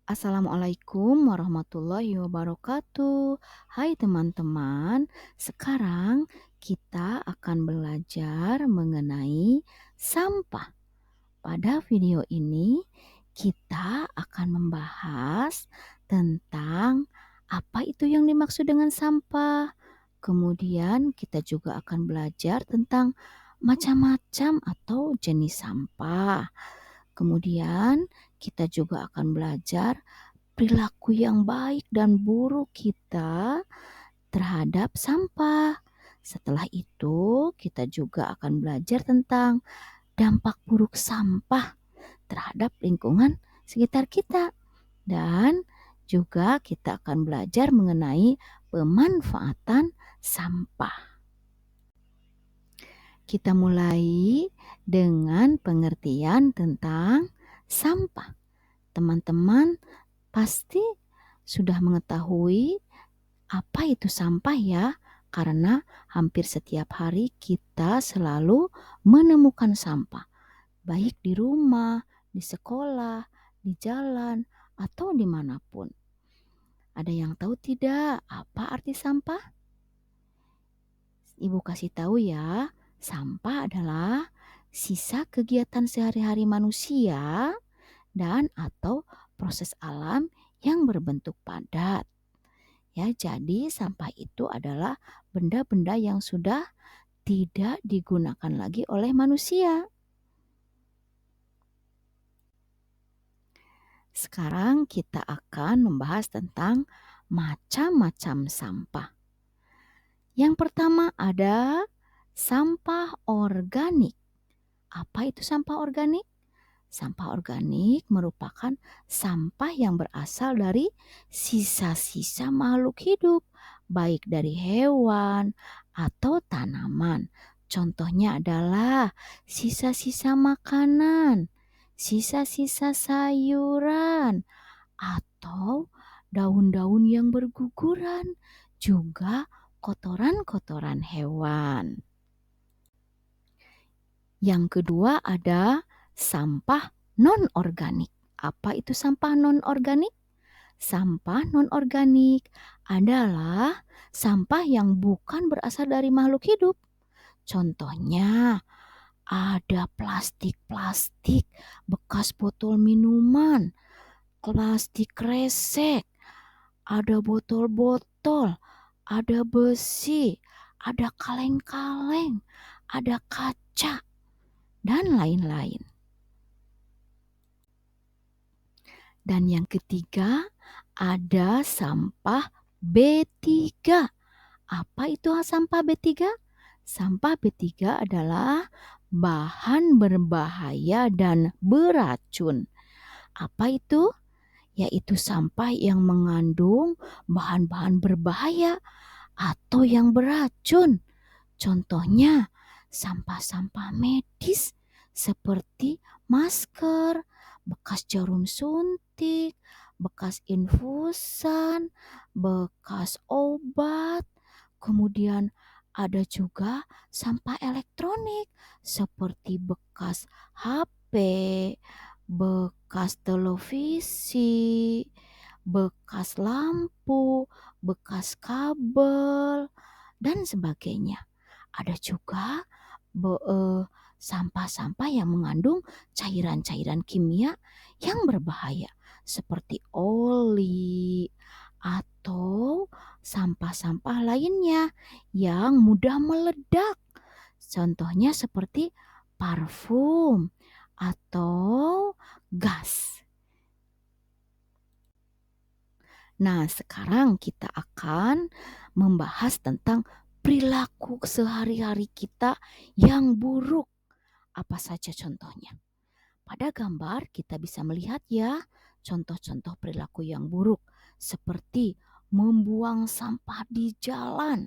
Assalamualaikum warahmatullahi wabarakatuh. Hai teman-teman, sekarang kita akan belajar mengenai sampah. Pada video ini, kita akan membahas tentang apa itu yang dimaksud dengan sampah. Kemudian, kita juga akan belajar tentang macam-macam atau jenis sampah. Kemudian, kita juga akan belajar perilaku yang baik dan buruk kita terhadap sampah. Setelah itu, kita juga akan belajar tentang dampak buruk sampah terhadap lingkungan sekitar kita. Dan juga kita akan belajar mengenai pemanfaatan sampah. Kita mulai dengan pengertian tentang sampah. Teman-teman pasti sudah mengetahui apa itu sampah ya, karena hampir setiap hari kita selalu menemukan sampah, baik di rumah, di sekolah, di jalan, atau dimanapun. Ada yang tahu tidak apa arti sampah? Ibu kasih tahu ya, sampah adalah sisa kegiatan sehari-hari manusia dan atau proses alam yang berbentuk padat. Ya, jadi sampah itu adalah benda-benda yang sudah tidak digunakan lagi oleh manusia. Sekarang kita akan membahas tentang macam-macam sampah. Yang pertama ada sampah organik. Apa itu sampah organik? Sampah organik merupakan sampah yang berasal dari sisa-sisa makhluk hidup, baik dari hewan atau tanaman. Contohnya adalah sisa-sisa makanan, sisa-sisa sayuran, atau daun-daun yang berguguran, juga kotoran-kotoran hewan. Yang kedua ada sampah non-organik. Apa itu sampah non-organik? Sampah non-organik adalah sampah yang bukan berasal dari makhluk hidup. Contohnya ada plastik-plastik, bekas botol minuman, plastik kresek, ada botol-botol, ada besi, ada kaleng-kaleng, ada kaca, dan lain-lain. Dan yang ketiga ada sampah B3. Apa itu sampah B3? Sampah B3 adalah bahan berbahaya dan beracun. Apa itu? Yaitu sampah yang mengandung bahan-bahan berbahaya atau yang beracun. Contohnya sampah-sampah medis seperti masker, bekas jarum suntik, bekas infusan, bekas obat. Kemudian ada juga sampah elektronik seperti bekas HP, bekas televisi, bekas lampu, bekas kabel, dan sebagainya. Ada juga sampah-sampah yang mengandung cairan-cairan kimia yang berbahaya seperti oli atau sampah-sampah lainnya yang mudah meledak. Contohnya seperti parfum atau gas. Nah, sekarang kita akan membahas tentang perilaku sehari-hari kita yang buruk. Apa saja contohnya? Pada gambar kita bisa melihat ya contoh-contoh perilaku yang buruk seperti membuang sampah di jalan,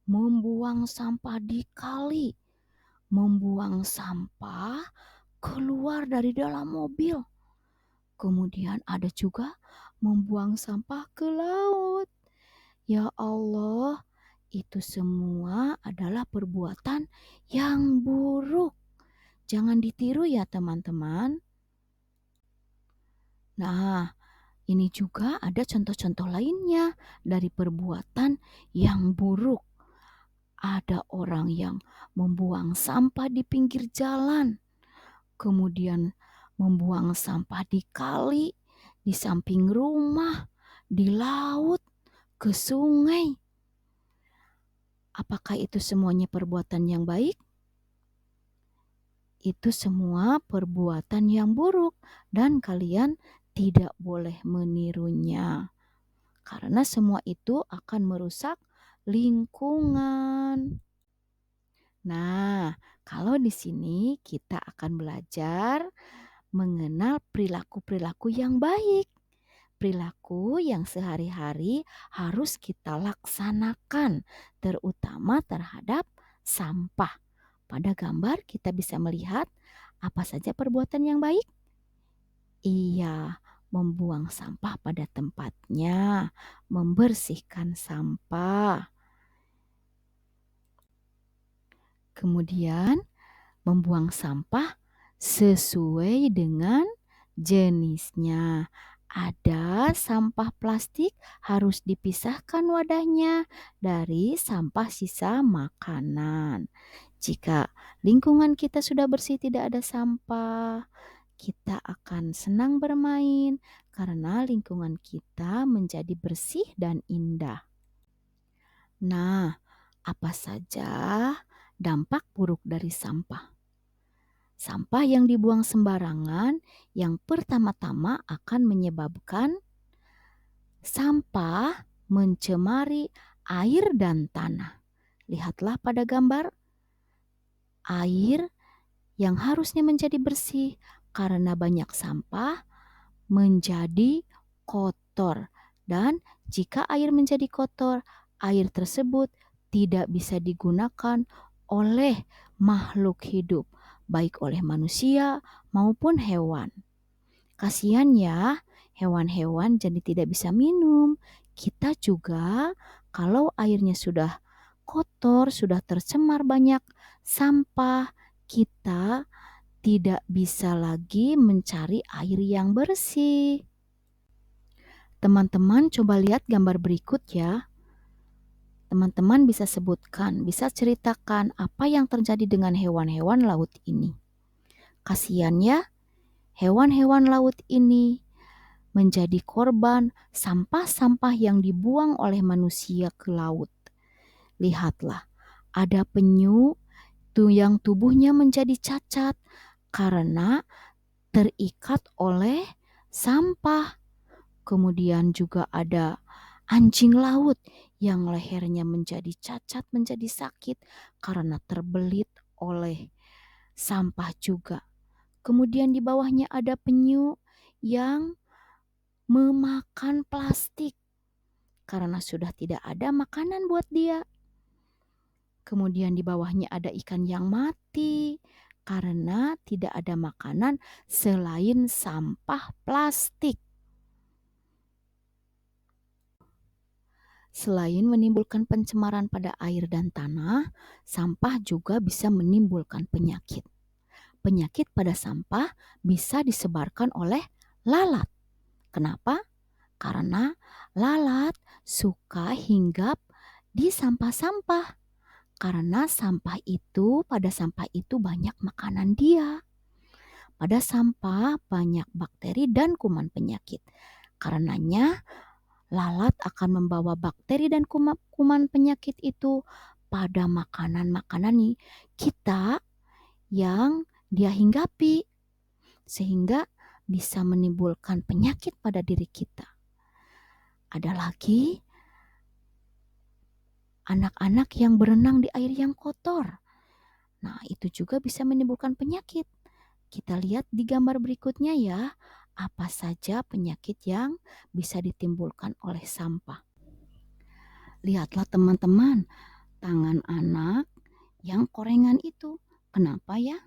membuang sampah di kali, membuang sampah keluar dari dalam mobil. Kemudian ada juga membuang sampah ke laut. Ya Allah, itu semua adalah perbuatan yang buruk. Jangan ditiru ya teman-teman. Nah, Ini juga ada contoh-contoh lainnya dari perbuatan yang buruk. Ada orang yang membuang sampah di pinggir jalan, kemudian membuang sampah di kali, di samping rumah, di laut, ke sungai. Apakah itu semuanya perbuatan yang baik? Itu semua perbuatan yang buruk dan kalian tidak boleh menirunya. Karena semua itu akan merusak lingkungan. Nah, kalau di sini kita akan belajar mengenal perilaku-perilaku yang baik. Perilaku yang sehari-hari harus kita laksanakan, terutama terhadap sampah. Pada gambar kita bisa melihat apa saja perbuatan yang baik. Iya, membuang sampah pada tempatnya, membersihkan sampah. Kemudian membuang sampah sesuai dengan jenisnya. Ada sampah plastik harus dipisahkan wadahnya dari sampah sisa makanan. Jika lingkungan kita sudah bersih, tidak ada sampah, kita akan senang bermain karena lingkungan kita menjadi bersih dan indah. Nah, apa saja dampak buruk dari sampah? Sampah yang dibuang sembarangan yang pertama-tama akan menyebabkan sampah mencemari air dan tanah. Lihatlah pada gambar, air yang harusnya menjadi bersih karena banyak sampah menjadi kotor. Dan jika air menjadi kotor, air tersebut tidak bisa digunakan oleh makhluk hidup, baik oleh manusia maupun hewan. Kasihan ya, hewan-hewan jadi tidak bisa minum. Kita juga kalau airnya sudah kotor, sudah tercemar banyak sampah, kita tidak bisa lagi mencari air yang bersih. Teman-teman coba lihat gambar berikut ya. Teman-teman bisa sebutkan, bisa ceritakan apa yang terjadi dengan hewan-hewan laut ini. Kasihan ya, hewan-hewan laut ini menjadi korban sampah-sampah yang dibuang oleh manusia ke laut. Lihatlah, ada penyu yang tubuhnya menjadi cacat karena terikat oleh sampah. Kemudian juga ada anjing laut yang lehernya menjadi cacat, menjadi sakit karena terbelit oleh sampah juga. Kemudian di bawahnya ada penyu yang memakan plastik karena sudah tidak ada makanan buat dia. Kemudian di bawahnya ada ikan yang mati karena tidak ada makanan selain sampah plastik. Selain menimbulkan pencemaran pada air dan tanah, sampah juga bisa menimbulkan penyakit. Penyakit pada sampah bisa disebarkan oleh lalat. Kenapa? Karena lalat suka hinggap di sampah-sampah. Karena pada sampah itu banyak makanan dia. Pada sampah banyak bakteri dan kuman penyakit. Karenanya lalat akan membawa bakteri dan kuman penyakit itu pada makanan-makanan kita yang dia hinggapi. Sehingga bisa menimbulkan penyakit pada diri kita. Ada lagi anak-anak yang berenang di air yang kotor. Nah, itu juga bisa menimbulkan penyakit. Kita lihat di gambar berikutnya ya, apa saja penyakit yang bisa ditimbulkan oleh sampah. Lihatlah teman-teman, tangan anak yang korengan itu. Kenapa ya?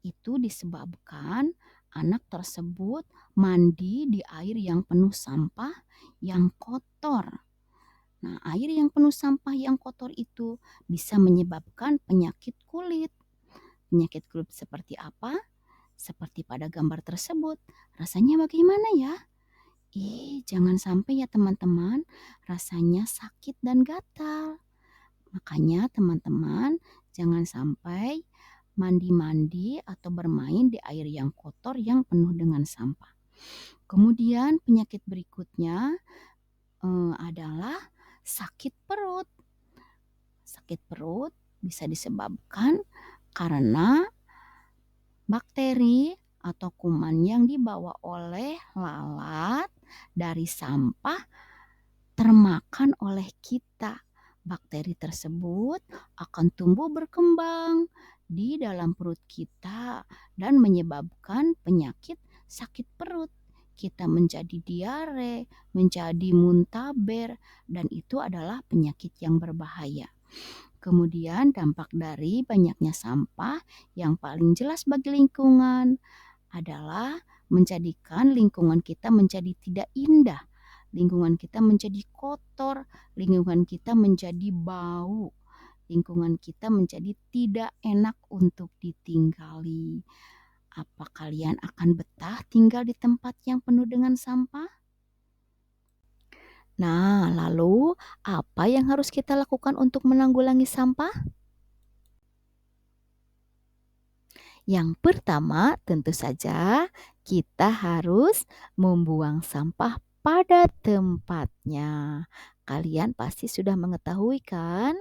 Itu disebabkan anak tersebut mandi di air yang penuh sampah yang kotor. Nah, air yang penuh sampah yang kotor itu bisa menyebabkan penyakit kulit. Penyakit kulit seperti apa? Seperti pada gambar tersebut. Rasanya bagaimana ya? Jangan sampai ya teman-teman, rasanya sakit dan gatal. Makanya teman-teman jangan sampai mandi-mandi atau bermain di air yang kotor yang penuh dengan sampah. Kemudian penyakit berikutnya adalah sakit perut. Sakit perut bisa disebabkan karena bakteri atau kuman yang dibawa oleh lalat dari sampah termakan oleh kita. Bakteri tersebut akan tumbuh berkembang di dalam perut kita dan menyebabkan penyakit sakit perut. Kita menjadi diare, menjadi muntaber, dan itu adalah penyakit yang berbahaya. Kemudian dampak dari banyaknya sampah yang paling jelas bagi lingkungan adalah menjadikan lingkungan kita menjadi tidak indah. Lingkungan kita menjadi kotor, lingkungan kita menjadi bau, lingkungan kita menjadi tidak enak untuk ditinggali. Apa kalian akan betah tinggal di tempat yang penuh dengan sampah? Nah, lalu apa yang harus kita lakukan untuk menanggulangi sampah? Yang pertama, tentu saja kita harus membuang sampah pada tempatnya. Kalian pasti sudah mengetahui kan?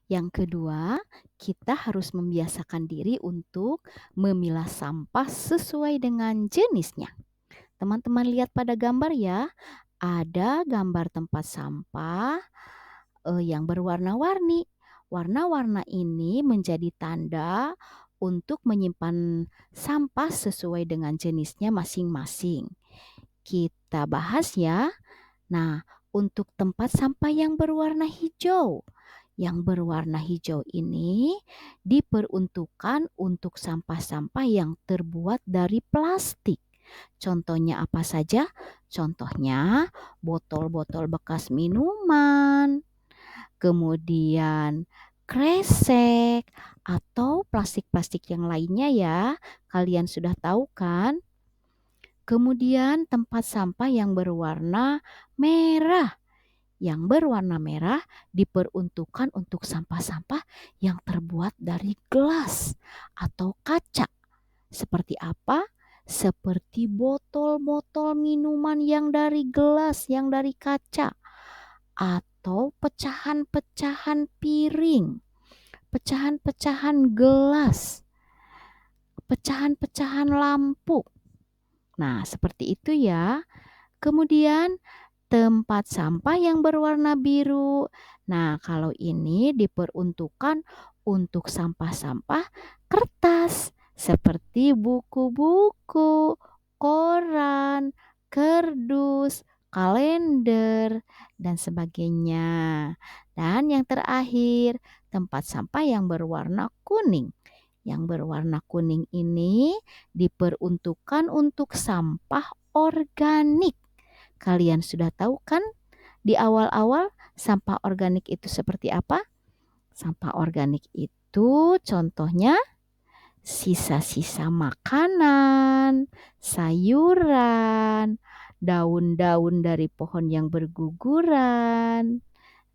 Yang kedua, kita harus membiasakan diri untuk memilah sampah sesuai dengan jenisnya. Teman-teman lihat pada gambar ya, ada gambar tempat sampah yang berwarna-warni. Warna-warna ini menjadi tanda untuk menyimpan sampah sesuai dengan jenisnya masing-masing. Kita bahas ya. Nah, untuk tempat sampah yang berwarna hijau. Yang berwarna hijau ini diperuntukkan untuk sampah-sampah yang terbuat dari plastik. Contohnya apa saja? Contohnya botol-botol bekas minuman, kemudian kresek, atau plastik-plastik yang lainnya ya. Kalian sudah tahu kan? Kemudian tempat sampah yang berwarna merah. Yang berwarna merah diperuntukkan untuk sampah-sampah yang terbuat dari gelas atau kaca. Seperti apa? Seperti botol-botol minuman yang dari gelas, yang dari kaca, atau pecahan-pecahan piring, pecahan-pecahan gelas, pecahan-pecahan lampu. Nah, seperti itu ya. Kemudian tempat sampah yang berwarna biru. Nah, kalau ini diperuntukkan untuk sampah-sampah kertas seperti buku-buku, koran, kardus, kalender, dan sebagainya. Dan yang terakhir, tempat sampah yang berwarna kuning. Yang berwarna kuning ini diperuntukkan untuk sampah organik. Kalian sudah tahu kan di awal-awal sampah organik itu seperti apa? Sampah organik itu contohnya sisa-sisa makanan, sayuran, daun-daun dari pohon yang berguguran.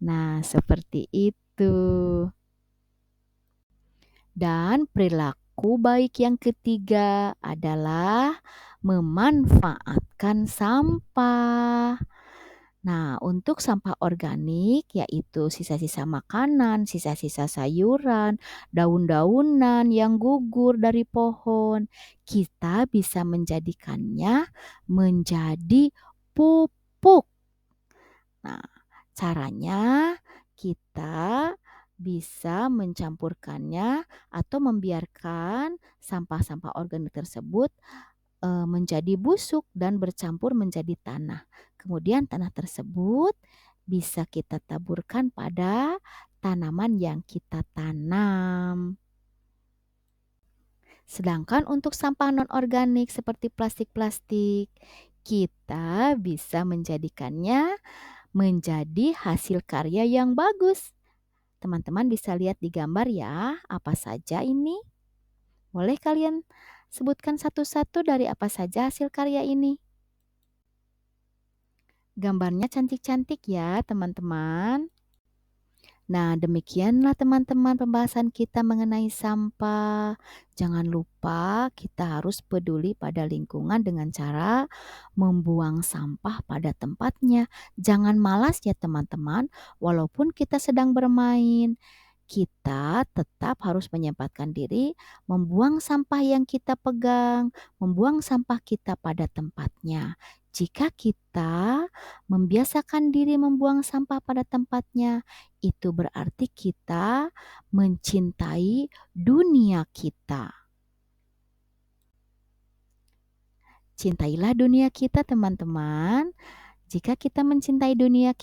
Nah, seperti itu. Dan perilaku baik yang ketiga adalah memanfaatkan sampah. Nah, untuk sampah organik yaitu sisa-sisa makanan, sisa-sisa sayuran, daun-daunan yang gugur dari pohon, kita bisa menjadikannya menjadi pupuk. Nah, caranya kita bisa mencampurkannya atau membiarkan sampah-sampah organik tersebut menjadi busuk dan bercampur menjadi tanah. Kemudian tanah tersebut bisa kita taburkan pada tanaman yang kita tanam. Sedangkan untuk sampah non-organik seperti plastik-plastik, kita bisa menjadikannya menjadi hasil karya yang bagus. Teman-teman bisa lihat di gambar ya, apa saja ini? Boleh kalian Sebutkan satu-satu dari apa saja hasil karya ini. Gambarnya cantik-cantik ya, teman-teman. Nah, demikianlah teman-teman pembahasan kita mengenai sampah. Jangan lupa kita harus peduli pada lingkungan dengan cara membuang sampah pada tempatnya. Jangan malas ya teman-teman, walaupun kita sedang bermain. Kita tetap harus menyempatkan diri membuang sampah yang kita pegang, membuang sampah kita pada tempatnya. Jika kita membiasakan diri membuang sampah pada tempatnya, itu berarti kita mencintai dunia kita. Cintailah dunia kita, teman-teman. Jika kita mencintai dunia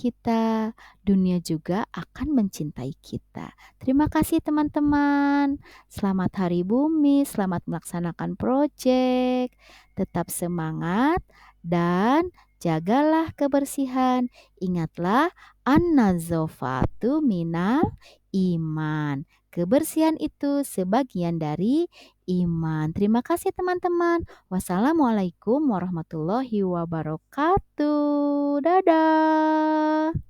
juga akan mencintai kita. Terima kasih teman-teman. Selamat Hari Bumi, selamat melaksanakan proyek. Tetap semangat dan jagalah kebersihan. Ingatlah an-nazafatu minal iman. Kebersihan itu sebagian dari iman. Terima kasih teman-teman. Wassalamualaikum warahmatullahi wabarakatuh. Dadah.